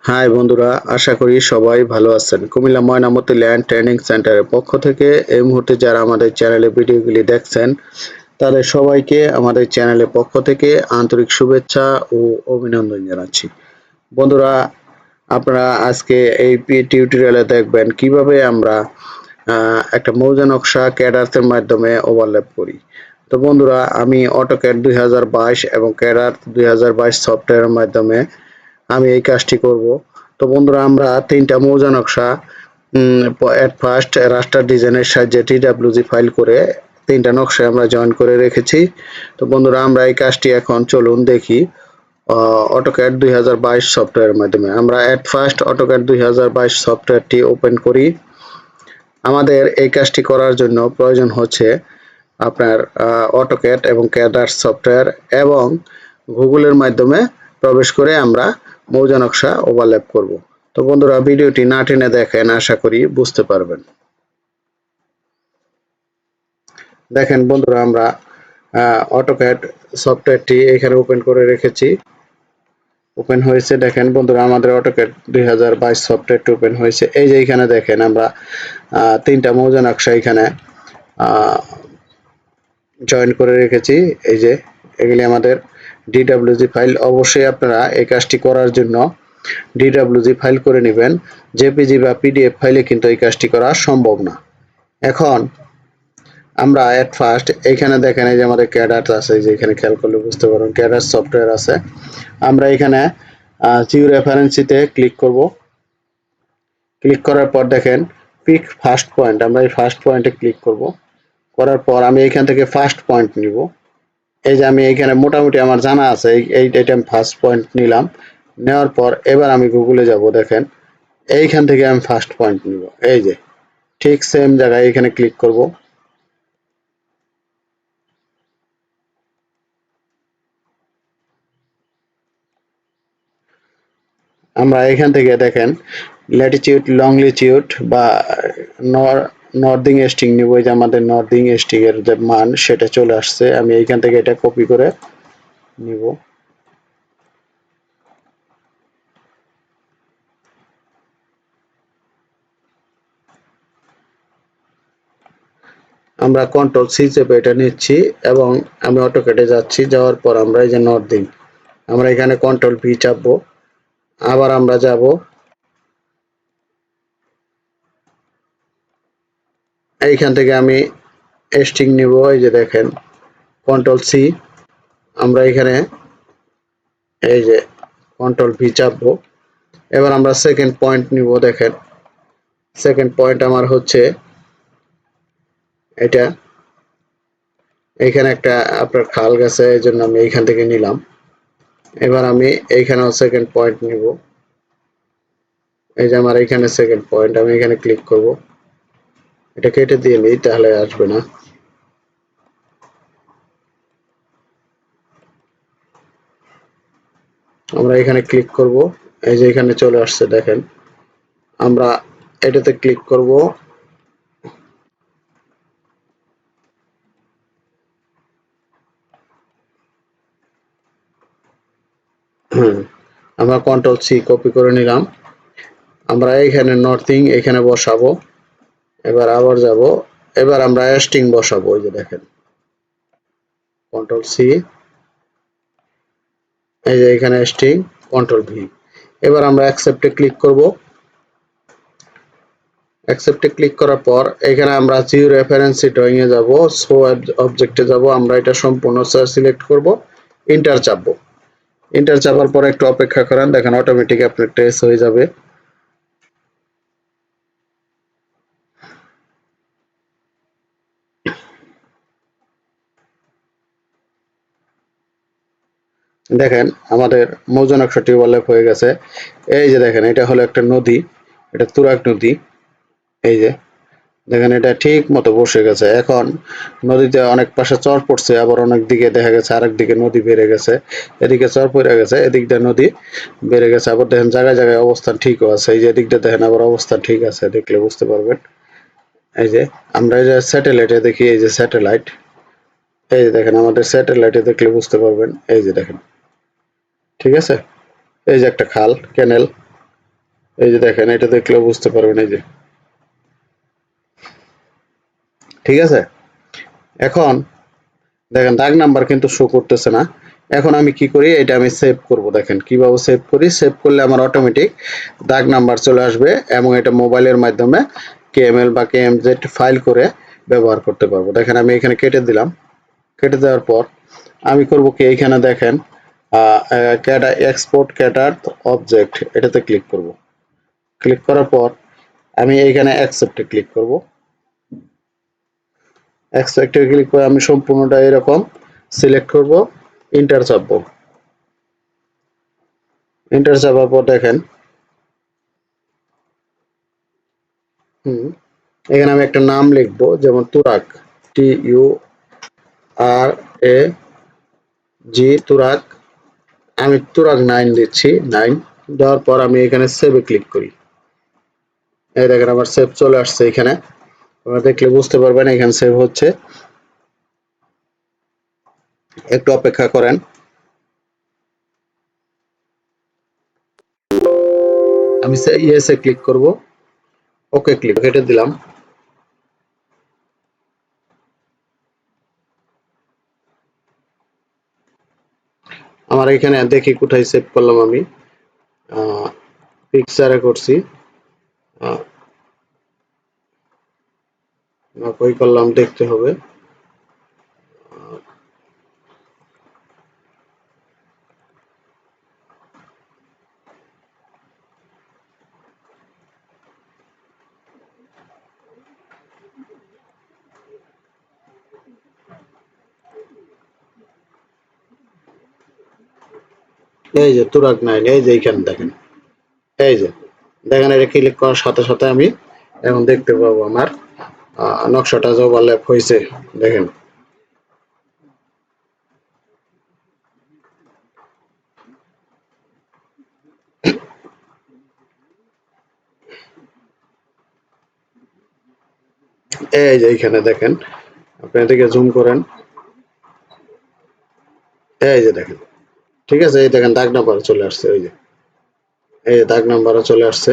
High বন্ধুরা, আশা করি সবাই ভালো আছেন। কুমিল্লা ময়নামতি ল্যান্ড ট্রেনিং সেন্টারের পক্ষ থেকে এই মুহূর্তে যারা আমাদের চ্যানেলে ভিডিওগুলি দেখছেন তাদের সবাইকে আমাদের চ্যানেলের পক্ষ থেকে আন্তরিক শুভেচ্ছা ও অভিনন্দন জানাচ্ছি। বন্ধুরা, আপনারা আজকে এই টিউটোরিয়ালে দেখবেন কিভাবে আমরা একটা মৌজা নকশা ক্যাডার্সের মাধ্যমে ওভারল্যাপ করি। তো বন্ধুরা, আমি অটোক্যাড 2022 এবং ক্যাডার 2022 সফটওয়্যারের মাধ্যমে আমি এই কাজটি করব। তো বন্ধুরা, আমরা তিনটা মৌজা নকশা এট ফার্স্ট রাস্টার ডিজাইনের সাহায্যে টিডব্লিউজি ফাইল করে তিনটা নকশা আমরা জয়েন করে রেখেছি। তো বন্ধুরা, আমরা এই কাজটি এখন চলুন দেখি অটোক্যাড 2022 সফটওয়্যারের মাধ্যমে। আমরা এট ফার্স্ট অটোক্যাড 2022 সফটওয়্যারটি ওপেন করি। আমাদের এই কাজটি করার জন্য প্রয়োজন হচ্ছে আপনার অটোক্যাড এবং ক্যাডার সফটওয়্যার এবং গুগলের মাধ্যমে প্রবেশ করে আমরা মৌজা নকশা ওভারল্যাপ করব। তো বন্ধুরা, ভিডিওটি না টেনে দেখেন, আশা করি বুঝতে পারবেন। দেখেন বন্ধুরা, আমরা অটোক্যাড সফটওয়্যারটি এখানে ওপেন করে রেখেছি। ওপেন হয়েছে, দেখেন বন্ধুরা, আমাদের অটোক্যাড 2022 সফটওয়্যারটি ওপেন হয়েছে। এই যে এখানে দেখেন আমরা তিনটা মৌজা নকশা এখানে জয়েন করে রেখেছি। এই যে এগুলি আমাদের ডিডব্লিউজি ফাইল। অবশ্যই আপনারা এই কাজটি করার জন্য ডিডব্লিউজি ফাইল করে নেবেন। জেপিজি বা পিডিএফ ফাইলে কিন্তু এই কাজটি করা সম্ভব না। এখন আমরা এট ফার্স্ট এইখানে দেখেন, এই যে আমাদের ক্যাডার আছে, এই যে এখানে খেয়াল করলে বুঝতে পারবেন ক্যাডার সফটওয়্যার আছে। আমরা এখানে জিও রেফারেন্সিতে ক্লিক করব। ক্লিক করার পর দেখেন পিক ফার্স্ট পয়েন্ট, আমরা এই ফার্স্ট পয়েন্টে ক্লিক করব। করার পর আমি এখান থেকে ফার্স্ট পয়েন্ট নিব। এই যে আমি এখানে মোটামুটি আমার জানা আছে, এইটা আমি ফার্স্ট পয়েন্ট নিলাম। নেওয়ার পর এবার আমি গুগলে যাব। দেখেন এইখান থেকে আমি ফার্স্ট পয়েন্ট নিব। এই যে ঠিক সেম জায়গায় এখানে ক্লিক করব। আমরা এখান থেকে দেখেন ল্যাটিটিউড লংলিটিউড বা নর্দিং স্ট্রিং নিব। এই যে আমাদের নর্দিং স্ট্রিং এর যে মান সেটা চলে আসছে। আমি এইখান থেকে এটা কপি করে নিব। আমরা কন্ট্রোল সি চেপে এটা নিচ্ছি এবং আমি অটোক্যাডে যাচ্ছি। যাওয়ার পর আমরা এই যে নর্দিং, আমরা এখানে কন্ট্রোল ভি চাপবো। আবার আমরা যাব এইখান থেকে আমি স্ট্রিং নিব। এই যে দেখেন কন্ট্রোল সি, আমরা এখানে এই যে কন্ট্রোল ভি চাপবো। এবার আমরা সেকেন্ড পয়েন্ট নিব। দেখেন সেকেন্ড পয়েন্ট আমার হচ্ছে এটা। এইখানে একটা আপনার খাল গেছে, এই জন্য আমি এইখান থেকে নিলাম। এবার আমি এইখানেও সেকেন্ড পয়েন্ট নিব। এই যে আমার এইখানে সেকেন্ড পয়েন্ট, আমি এখানে ক্লিক করব। এটা কেটে দিয়ে নিই, তাহলে আসবে না। আমরা এখানে ক্লিক করব। এই যে এখানে চলে আসছে, দেখেন আমরা এটাতে ক্লিক করব। আমরা কন্ট্রোল সি কপি করে নিলাম। আমরা এইখানে নর্থিং এখানে বসাবো। এবার আবার যাব। এবার আমরা স্ট্রিং বসাবো। ওই যে দেখেন কন্ট্রোল সি, এই যে এখানে স্ট্রিং, কন্ট্রোল ভি। এবার আমরা অ্যাকসেপ্টে ক্লিক করব। অ্যাকসেপ্টে ক্লিক করার পর এখানে আমরা জিও রেফারেন্সি ড্রয়িং এ যাব, শো অবজেক্টে যাব। আমরা এটা সম্পূর্ণ সিলেক্ট করব, এন্টার চাপবো। এন্টার চাপার পর একটু অপেক্ষা করেন, দেখেন অটোমেটিক আপনার ট্রেস হয়ে যাবে। দেখেন আমাদের মৌজা নকশাটি ওভারল্যাপ হয়ে গেছে। এই যে দেখেন এটা হলো একটা নদী, এটা তুরাগ নদী। এই যে দেখেন এটা ঠিক মতো বসে গেছে। এখন নদীতে অনেক পাশে চর পড়ছে, আবার অনেক দিকে দেখা গেছে আরেক দিকে নদী বেড়ে গেছে। এদিকে চর পড়ে গেছে, এদিকটা নদী বেড়ে গেছে। আবার দেখেন জায়গায় জায়গায় অবস্থান ঠিকও আছে। এই যে এদিকটা দেখেন আবার অবস্থান ঠিক আছে, দেখলে বুঝতে পারবেন। এই যে আমরা এই যে স্যাটেলাইটে দেখি, এই যে স্যাটেলাইট, এই যে দেখেন আমাদের স্যাটেলাইটে দেখলে বুঝতে পারবেন। এই যে দেখেন ঠিক আছে, এই যে একটা খাল ক্যানেল। এই যে দেখেন, এটা দেখলে বুঝতে পারবেন। এই যে ঠিক আছে। এখন দেখেন দাগ নাম্বার কিন্তু শো করতেছে না। এখন আমি কি করি, এটা আমি সেভ করব। দেখেন কিভাবে সেভ করি। সেভ করলে আমার অটোমেটিক দাগ নাম্বার চলে আসবে এবং এটা মোবাইলের মাধ্যমে কেএমএল বা কেএমজেড ফাইল করে ব্যবহার করতে পারবো। দেখেন আমি এখানে কেটে দিলাম। কেটে দেওয়ার পর আমি করব কি, এইখানে দেখেন ক্যাটা এক্সপোর্ট ক্যাটার অবজেক্ট, এটাতে ক্লিক করব। ক্লিক করার পর আমি এইখানে অ্যাকসেপ্টে ক্লিক করব। অ্যাকসেপ্টে ক্লিক করে আমি সম্পূর্ণটা এরকম সিলেক্ট করব, এন্টার চাপবো। এন্টার চাপার পর দেখেন এখানে আমি একটা নাম লিখবো, যেমন তুরাগ, TURAG, তুরাগ। আমি তুরাগ 9 দিচ্ছি, 9 দেওয়ার পর আমি এখানে সেভে ক্লিক করি। এই দেখেন আমার সেভ চলে আসছে। এখানে আপনারা দেখলে বুঝতে পারবেন এখানে সেভ হচ্ছে। একটু অপেক্ষা করেন। আমি ইয়েসে ক্লিক করব, ওকে ক্লিক কেটে দিলাম। আমার এখানে দেখি কোথায় সেভ করলাম আমি। পিকচারে করছি। কই করলাম দেখতে হবে। এই যে তুরাগ 9, এই যে এইখানে দেখেন। এই যে দেখেন, এটা ক্লিক করার সাথে সাথে আমি এখন দেখতে পাবো আমার নকশাটা যে ওভারল্যাপ হয়েছে। দেখেন এই যে এইখানে দেখেন, আপনি এদিকে জুম করেন। এই যে দেখেন, ঠিক আছে। এই দেখেন দাগ নাম্বার চলে আসছে। ওই যে এই যে দাগ নাম্বারও চলে আসছে।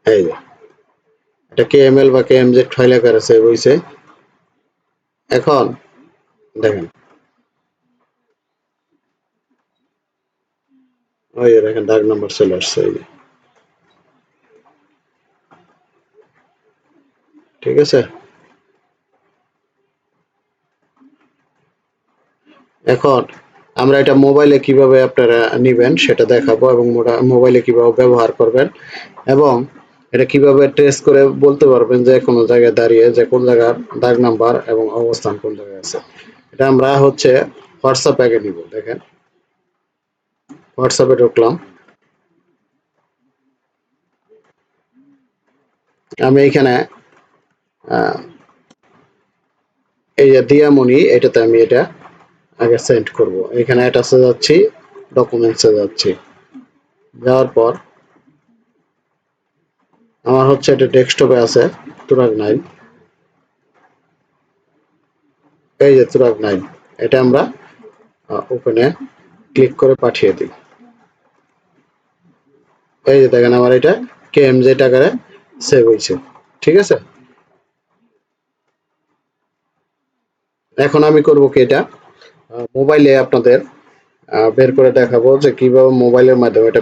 এই যে এটা কেএমএল বা কেএমজেড ফাইল আকারে সেভ হয়েছে। এখন দেখেন, ওই যে দেখেন দাগ নাম্বার চলে আসছে। এই যে ঠিক আছে। এখন আমরা এটা মোবাইলে কিভাবে আপনারা নিবেন সেটা দেখাবো, এবং মোবাইলে কিভাবে ব্যবহার করবেন, এবং এটা কিভাবে ট্রেস করে বলতে পারবেন যে কোনো জায়গায় দাঁড়িয়ে যে কোন জায়গার দাগ নাম্বার এবং অবস্থান কোন জায়গায় আছে। এটা আমরা হচ্ছে হোয়াটসঅ্যাপ আগে নিব। দেখেন হোয়াটসঅ্যাপে ঢুকলাম। আমি এখানে এই যে দিয়ামণি, এটাতে আমি এটা আগে সেন্ড করব। এখানে অ্যাটাচে যাচ্ছি, ডকুমেন্টসে যাচ্ছি। যাওয়ার পর আমার হচ্ছে এটা ডেস্কটপে আছে, তুরাগ 9। এই যে তুরাগ 9, এটা আমরা ওপেনে ক্লিক করে পাঠিয়ে দিই। এই যে দেখেন আমার এটা কেএমজেড আকারে সেভ হয়েছে। ঠিক আছে। এখন আমি করব কি, এটা মোবাইলে আপনাদের বের করে দেখাবো যে কিভাবে মোবাইলের মাধ্যমে এটা।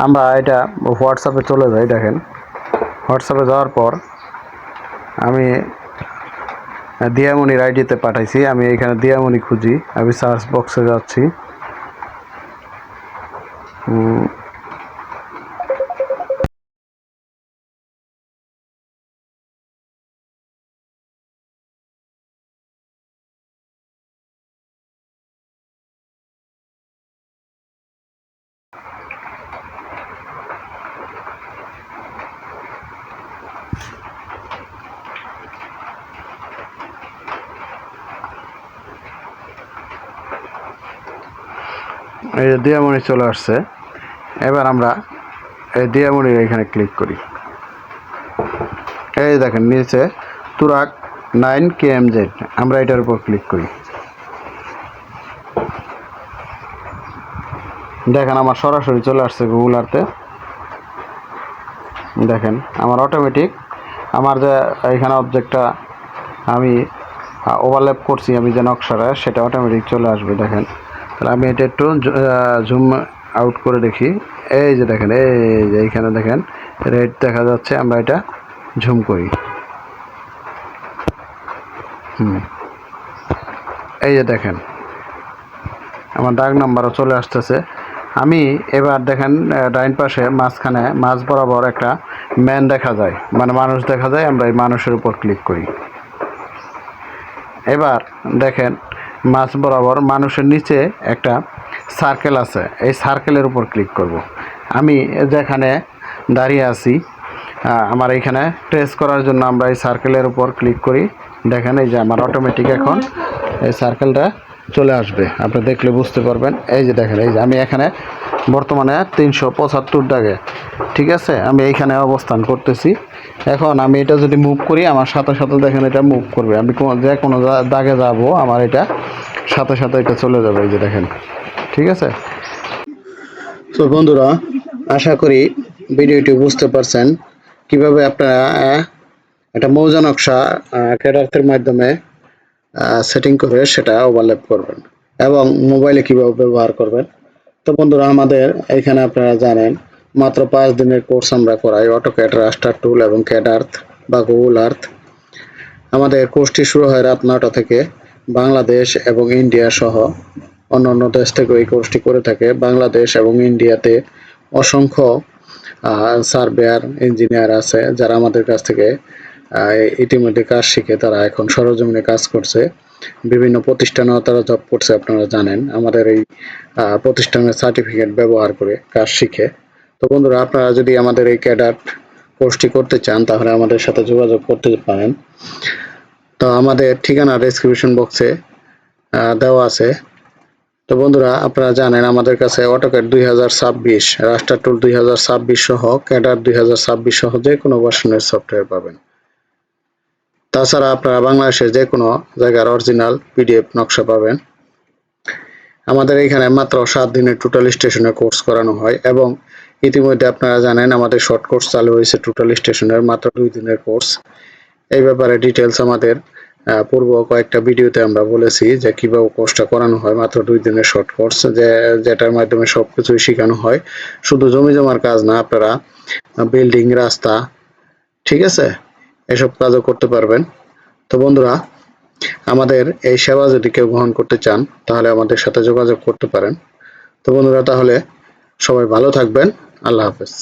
আমরা এটা হোয়াটসঅ্যাপে চলে যাই। দেখেন হোয়াটসঅ্যাপে যাওয়ার পর আমি দিয়ামণির আইডিতে পাঠাইছি। আমি এখানে দিয়ামণি খুঁজি, আমি সার্চ বক্সে যাচ্ছি। এই যে দিয়ামণি চলে আসছে। এবার আমরা এই দিয়ামণির এখানে ক্লিক করি। এই দেখেন নিচে তুরাগ 9 কেএমজেড, আমরা এটার উপর ক্লিক করি। দেখেন আমার সরাসরি চলে আসছে গুগল আর্থে। দেখেন আমার অটোমেটিক আমার যে এখানে অবজেক্টটা আমি ওভারল্যাপ করছি, আমি যে নকশাটা সেটা অটোমেটিক চলে আসবে। দেখেন তাহলে আমি এটা একটু জুম আউট করে দেখি। এই যে দেখেন, এই যে এইখানে দেখেন রেড দেখা যাচ্ছে, আমরা এটা ঝুম করি। এই যে দেখেন আমার দাগ নাম্বারও চলে আসতেছে। আমি এবার দেখেন ডাইন পাশে মাঝখানে মাঝ বরাবর একটা ম্যান দেখা যায়, মানে মানুষ দেখা যায়। আমরা এই মানুষের উপর ক্লিক করি। এবার দেখেন মাঝ বরাবর মানুষের নিচে একটা সার্কেল আছে, এই সার্কেলের উপর ক্লিক করব। আমি যেখানে দাঁড়িয়ে আছি আমার এইখানে ট্রেস করার জন্য আমরা এই সার্কেলের উপর ক্লিক করি। দেখেন এই যে আমার অটোমেটিক এখন এই সার্কেলটা চলে আসবে, আপনি দেখলে বুঝতে পারবেন। এই যে দেখেন, এই যে আমি এখানে বর্তমানে 375 দাগে, ঠিক আছে, আমি এইখানে অবস্থান করতেছি। এখন আমি এটা যদি মুভ করি আমার সাথে সাথে দেখেন এটা মুভ করবে। আমি যে কোনো দাগে যাব আমার এটা সাথে সাথে এটা চলে যাবে। এই যে দেখেন, ঠিক আছে। তো বন্ধুরা, আশা করি ভিডিওটি বুঝতে পারছেন কিভাবে আপনারা একটা মৌজা নকশা ক্যাডার্থের মাধ্যমে সেটিং করে সেটা ওভারল্যাপ করবেন এবং মোবাইলে কিভাবে ব্যবহার করবেন। তো বন্ধুরা, আমাদের এখানে আপনারা জানেন মাত্র 5 দিনের কোর্স আমরা করাই অটোক্যাড, রাস্টার টুল এবং ক্যাডার্থ বা গুগল আর্থ। আমাদের কোর্সটি শুরু হয় রাত 9টা থেকে। বাংলাদেশ এবং ইন্ডিয়া সহ অন্যান্য দেশ থেকে এই কোর্সটি করে থাকে। বাংলাদেশ এবং ইন্ডিয়াতে অসংখ্য সার্ভেয়ার, ইঞ্জিনিয়ার আছে যারা আমাদের কাছ থেকে ইতিমধ্যে কাজ শিখে তারা এখন সরজমিনে কাজ করছে। বিভিন্ন প্রতিষ্ঠানেও তারা জব করছে, আপনারা জানেন, আমাদের এই প্রতিষ্ঠানের সার্টিফিকেট ব্যবহার করে কাজ শিখে। তো বন্ধুরা, আপনারা যদি আমাদের এই ক্যাডার কোর্সটি করতে চান তাহলে আমাদের সাথে যোগাযোগ করতে পারেন। তো আমাদের ঠিকানা ডেসক্রিপশন বক্সে দেওয়া আছে। তো বন্ধুরা, আপনারা জানেন আমাদের কাছে অটোক্যাড 2026, রাস্টার টুল 2026 সহ ক্যাডার 2026 সহ যে কোনো ভার্সনের সফটওয়্যার পাবেন। তাছাড়া আপনারা বাংলাদেশের যে কোনো জায়গার অরিজিনাল পিডিএফ নকশা পাবেন। আমাদের এখানে মাত্র 7 দিনের টোটাল স্টেশনের কোর্স করানো হয় এবং ইতিমধ্যে আপনারা জানেন আমাদের শর্ট কোর্স চালু হয়েছে টোটাল স্টেশনের মাত্র 2 দিনের কোর্স। এই ব্যাপারে ডিটেলস আমাদের পূর্ব কয়েকটা ভিডিওতে আমরা বলেছি যে কিভাবে কোর্সটা করানো হয়। মাত্র 2 দিনের শর্ট কোর্স, যেটার মাধ্যমে সবকিছুই শেখানো হয়। শুধু জমি জমার কাজ না, আপনারা বিল্ডিং, রাস্তা, ঠিক আছে, এসব কাজও করতে পারবেন। তো বন্ধুরা, আমাদের এই সেবা যদি কেউ গ্রহণ করতে চান তাহলে আমাদের সাথে যোগাযোগ করতে পারেন। তো বন্ধুরা, তাহলে সবাই ভালো থাকবেন। আল্লাহ হাফেজ।